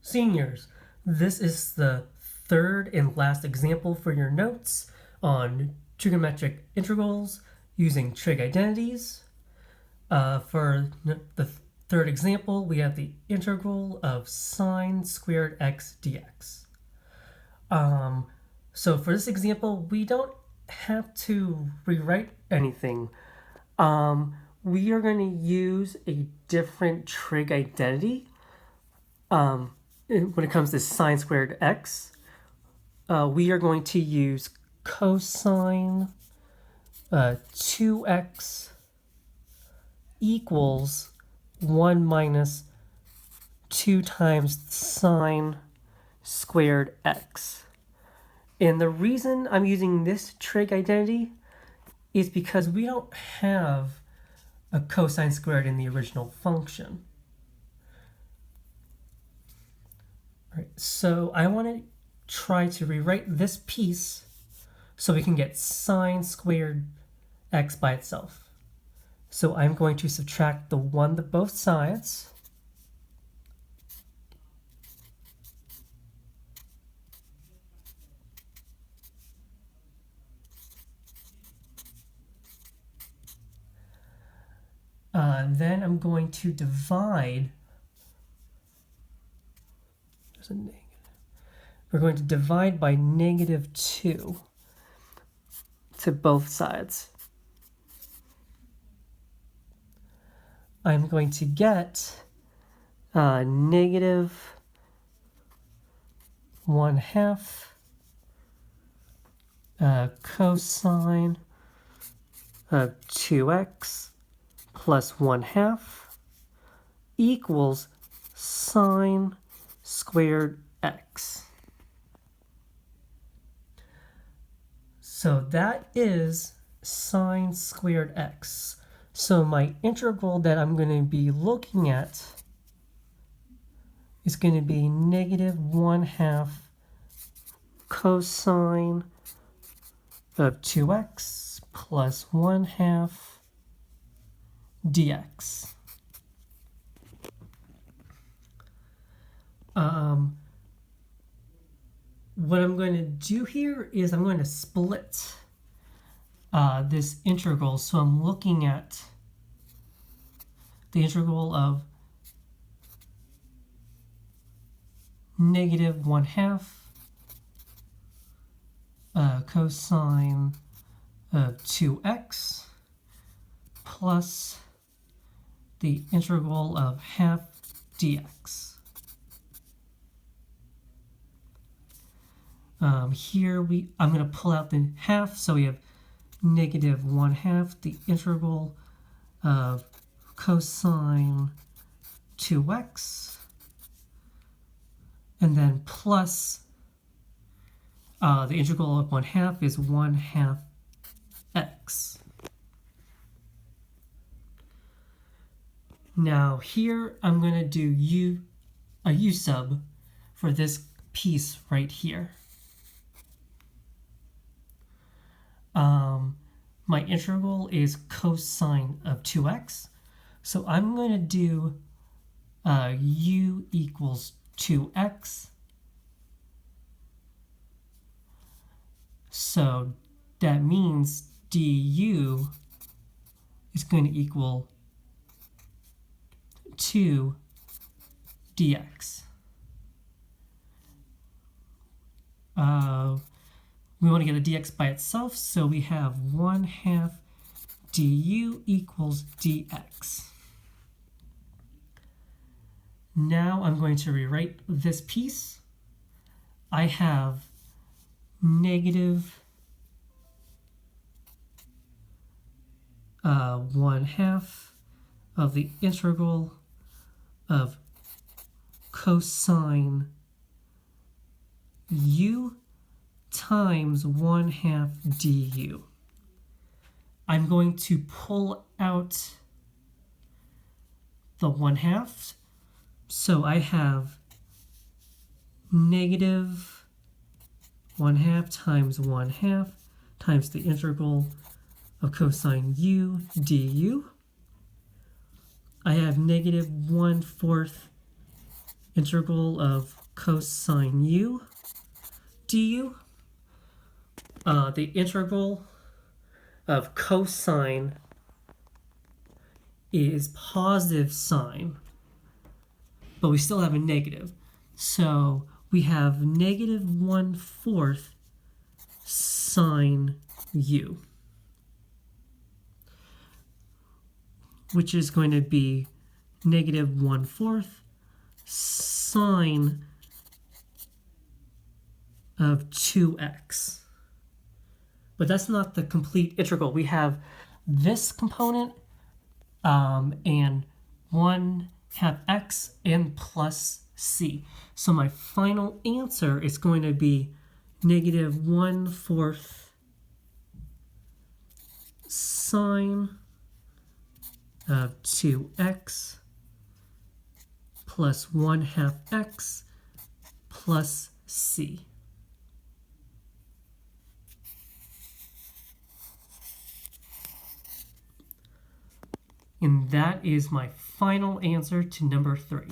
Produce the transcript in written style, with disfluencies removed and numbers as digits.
Seniors, this is the third and last example for your notes on trigonometric integrals using trig identities. For the third example, we have the integral of sine squared x dx. So for this example, we don't have to rewrite anything. We are going to use a different trig identity. When it comes to sine squared x, we are going to use cosine 2x equals 1 minus 2 times sine squared x. And the reason I'm using this trig identity is because we don't have a cosine squared in the original function. All right, so I want to try to rewrite this piece so we can get sine squared x by itself. So I'm going to subtract the 1 to both sides. Then I'm going to divide. There's a negative. We're going to divide by -2 to both sides. I'm going to get -1/2 cosine of 2x plus 1/2 equals sine squared x. So that is sine squared x. So my integral that I'm going to be looking at is going to be -1/2 cosine of 2x plus 1/2 dx. What I'm going to do here is I'm going to split this integral. So I'm looking at the integral of -1/2 cosine of 2x plus the integral of 1/2 dx. Here I'm going to pull out the half, so we have -1/2, the integral of cosine 2x, and then plus the integral of 1/2 is 1/2 x. Now here I'm going to do a u sub for this piece right here. My integral is cosine of 2x, so I'm going to do u equals 2x. So that means du is going to equal 2 dx. We want to get a dx by itself, so we have 1/2 du equals dx. Now I'm going to rewrite this piece. I have -1/2 of the integral of cosine u times 1/2 du. I'm going to pull out the 1/2, so I have -1/2 times 1/2 times the integral of cosine u du. I have -1/4 integral of cosine u du. The integral of cosine is positive sine, but we still have a negative. So we have negative 1/4 sine u, which is going to be negative 1/4 sine of 2x. But that's not the complete integral. We have this component and 1/2 x and plus c. So my final answer is going to be negative 1/4 sine of 2x plus 1/2 x plus c. And that is my final answer to number 3.